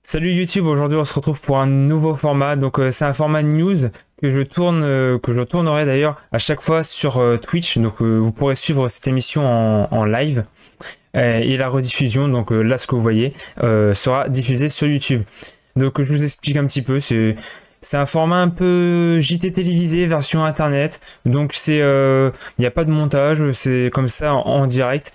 Salut YouTube, aujourd'hui on se retrouve pour un nouveau format. Donc c'est un format news que je tournerai d'ailleurs à chaque fois sur Twitch. Donc vous pourrez suivre cette émission en live et la rediffusion. Donc là ce que vous voyez sera diffusé sur YouTube. Donc je vous explique un petit peu. C'est un format un peu JT télévisé version internet. Donc il n'y a pas de montage, c'est comme ça en direct.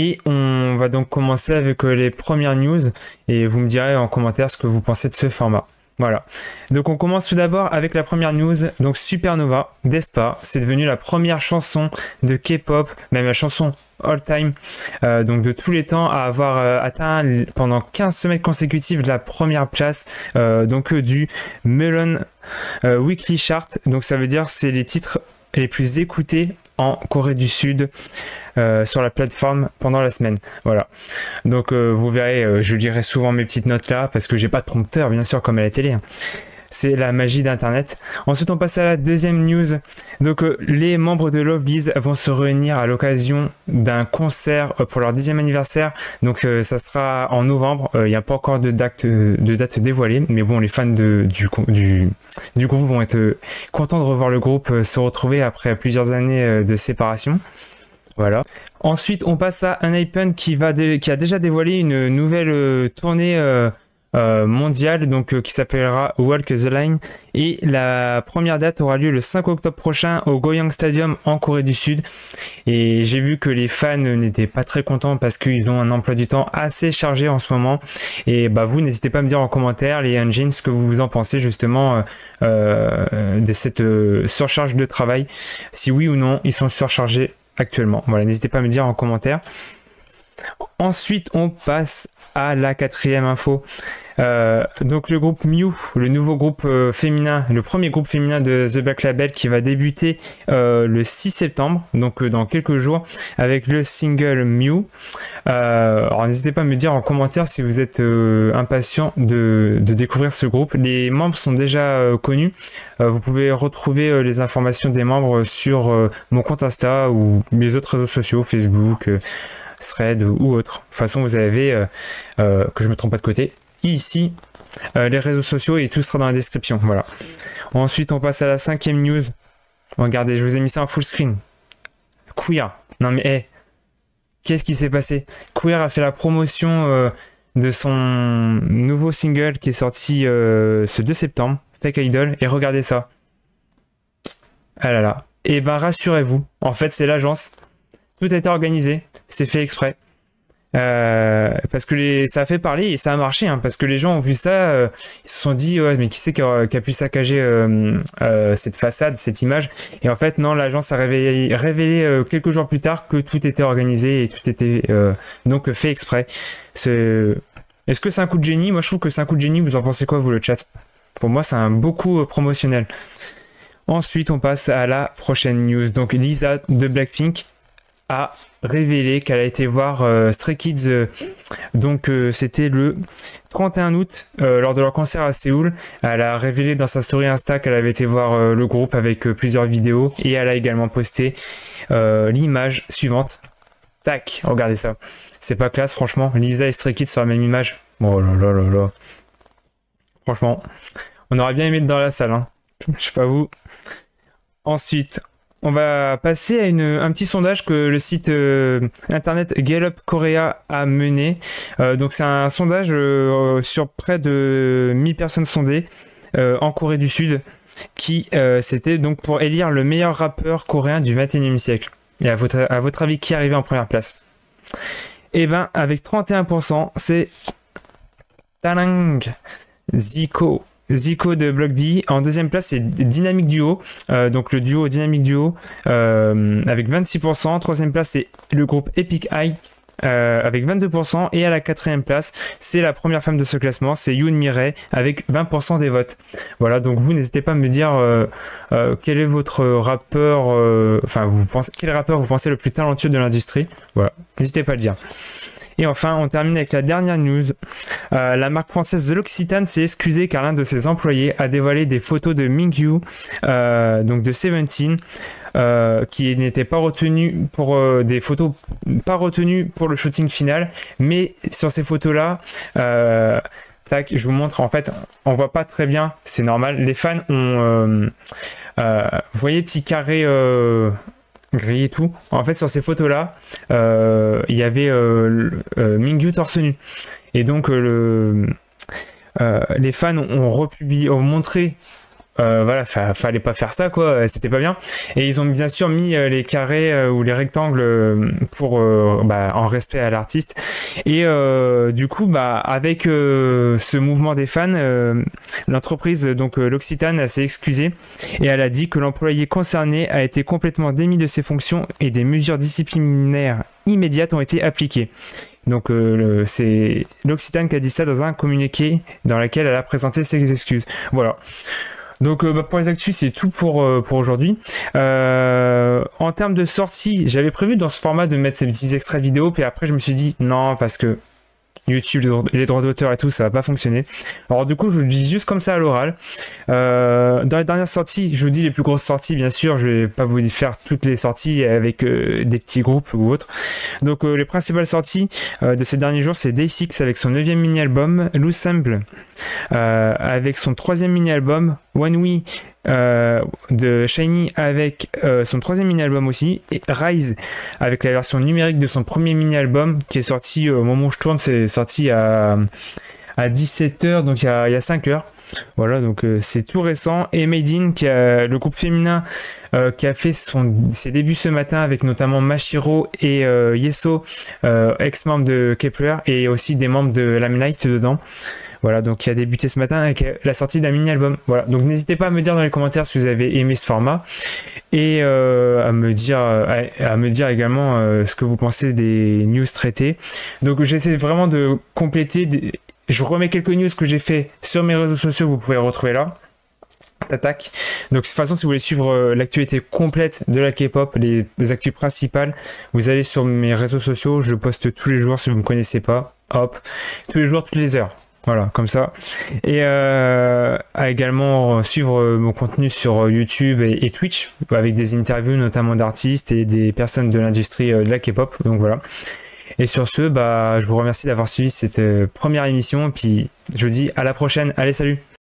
Et on va donc commencer avec les premières news et vous me direz en commentaire ce que vous pensez de ce format. Voilà. Donc on commence tout d'abord avec la première news. Donc Supernova d'Aespa, c'est devenu la première chanson de K-pop, même la chanson all time, donc de tous les temps, à avoir atteint pendant 15 semaines consécutives la première place donc du Melon Weekly Chart. Donc ça veut dire c'est les titres les plus écoutés en Corée du Sud sur la plateforme pendant la semaine. Voilà. Donc vous verrez, je lirai souvent mes petites notes là parce que j'ai pas de prompteur bien sûr comme à la télé. Hein. C'est la magie d'internet. Ensuite on passe à la deuxième news. Donc les membres de Lovelyz vont se réunir à l'occasion d'un concert pour leur 10e anniversaire. Donc ça sera en novembre. Il n'y a pas encore de date dévoilée. Mais bon, les fans du groupe vont être contents de revoir le groupe se retrouver après plusieurs années de séparation. Voilà. Ensuite, on passe à Enhypen qui a déjà dévoilé une nouvelle tournée mondiale donc qui s'appellera Walk the Line, et la première date aura lieu le 5 octobre prochain au Goyang Stadium en Corée du Sud. Et j'ai vu que les fans n'étaient pas très contents parce qu'ils ont un emploi du temps assez chargé en ce moment. Et bah vous n'hésitez pas à me dire en commentaire les engines ce que vous en pensez justement de cette surcharge de travail, si oui ou non ils sont surchargés actuellement. Voilà, n'hésitez pas à me dire en commentaire. Ensuite, on passe à la quatrième info. Donc le groupe Mew, le nouveau groupe féminin, le premier groupe féminin de The Black Label qui va débuter le 6 septembre, donc dans quelques jours, avec le single Mew. Alors n'hésitez pas à me dire en commentaire si vous êtes impatient de découvrir ce groupe. Les membres sont déjà connus. Vous pouvez retrouver les informations des membres sur mon compte Insta ou mes autres réseaux sociaux, Facebook, Thread ou autre. De toute façon, vous avez, que je me trompe pas de côté, ici, les réseaux sociaux et tout sera dans la description. Voilà. Ensuite, on passe à la cinquième news. Regardez, je vous ai mis ça en full screen. Queer. Non mais, hey, qu'est-ce qui s'est passé? Queer a fait la promotion de son nouveau single qui est sorti ce 2 septembre, Fake Idol, et regardez ça. Ah là là. Et ben rassurez-vous, en fait c'est l'agence. Tout a été organisé, c'est fait exprès. Parce que ça a fait parler et ça a marché, hein, parce que les gens ont vu ça, ils se sont dit ouais, mais qui c'est qui a pu saccager cette façade, cette image. Et en fait non, l'agence a révélé quelques jours plus tard que tout était organisé et tout était donc fait exprès. Est-ce que c'est un coup de génie? Moi je trouve que c'est un coup de génie. Vous en pensez quoi vous, le chat? Pour moi c'est un beau coup promotionnel. Ensuite on passe à la prochaine news. Donc Lisa de Blackpink a révélé qu'elle a été voir Stray Kids, donc c'était le 31 août lors de leur concert à Séoul. Elle a révélé dans sa story Insta qu'elle avait été voir le groupe avec plusieurs vidéos, et elle a également posté l'image suivante. Tac, regardez ça, c'est pas classe franchement, Lisa et Stray Kids sur la même image. Oh là là là là, franchement on aurait bien aimé être dans la salle, hein. Je sais pas vous. Ensuite on va passer à un petit sondage que le site internet Gallup Korea a mené. Donc c'est un sondage sur près de 1000 personnes sondées en Corée du Sud, qui c'était donc pour élire le meilleur rappeur coréen du 21e siècle. Et à votre avis, qui est arrivé en première place? Et ben avec 31%, c'est Talang, Zico de Block B. En deuxième place, c'est Dynamic Duo, donc le duo Dynamic Duo avec 26%. Troisième place, c'est le groupe Epic High avec 22%. Et à la quatrième place, c'est la première femme de ce classement, c'est Yoon Mi-rae avec 20% des votes. Voilà, donc vous n'hésitez pas à me dire quel est votre rappeur, quel rappeur vous pensez le plus talentueux de l'industrie. Voilà, n'hésitez pas à le dire. Et enfin, on termine avec la dernière news. La marque française de l'Occitane s'est excusée car l'un de ses employés a dévoilé des photos de Mingyu, donc de Seventeen, qui n'étaient pas retenues pour des photos pas retenues pour le shooting final, mais sur ces photos-là, tac, je vous montre. En fait, on voit pas très bien, c'est normal. Les fans ont, vous voyez, petit carré gris et tout. En fait, sur ces photos-là, il y avait Mingyu torse nu. Et donc, les fans ont republié, ont montré. Voilà, fallait pas faire ça, quoi, c'était pas bien. Et ils ont bien sûr mis les carrés ou les rectangles pour en respect à l'artiste. Et du coup, avec ce mouvement des fans, l'entreprise, donc l'Occitane, s'est excusée et elle a dit que l'employé concerné a été complètement démis de ses fonctions et des mesures disciplinaires immédiates ont été appliquées. Donc c'est l'Occitane qui a dit ça dans un communiqué dans lequel elle a présenté ses excuses. Voilà. Donc pour les actus, c'est tout pour aujourd'hui. En termes de sortie, j'avais prévu dans ce format de mettre ces petits extraits vidéo, puis après je me suis dit non, parce que YouTube, les droits d'auteur et tout, ça va pas fonctionner. Alors du coup, je vous le dis juste comme ça à l'oral. Dans les dernières sorties, je vous dis les plus grosses sorties, bien sûr. Je vais pas vous faire toutes les sorties avec des petits groupes ou autres. Donc les principales sorties de ces derniers jours, c'est Day6 avec son 9e mini-album, L'Ensemble avec son 3e mini-album, One We de Shiny avec son 3e mini-album aussi, et Rise avec la version numérique de son premier mini-album qui est sorti au moment où je tourne, c'est sorti à 17h, donc il y a 5 heures. Voilà, donc c'est tout récent. Et Made In, le groupe féminin qui a fait ses débuts ce matin avec notamment Mashiro et Yeso, ex-membre de Kepler, et aussi des membres de Lamelight dedans. Voilà, donc qui a débuté ce matin avec la sortie d'un mini-album. Voilà, donc n'hésitez pas à me dire dans les commentaires si vous avez aimé ce format et à me dire également ce que vous pensez des news traitées. Donc j'essaie vraiment de compléter. Je remets quelques news que j'ai fait sur mes réseaux sociaux, vous pouvez les retrouver là. Tac. Donc de toute façon, si vous voulez suivre l'actualité complète de la K-pop, les actus principales, vous allez sur mes réseaux sociaux, je poste tous les jours si vous ne me connaissez pas. Hop, tous les jours, toutes les heures. Voilà, comme ça. Et à également suivre mon contenu sur YouTube et Twitch, avec des interviews notamment d'artistes et des personnes de l'industrie de la K-pop. Donc voilà. Et sur ce, je vous remercie d'avoir suivi cette première émission. Et puis je vous dis à la prochaine. Allez, salut!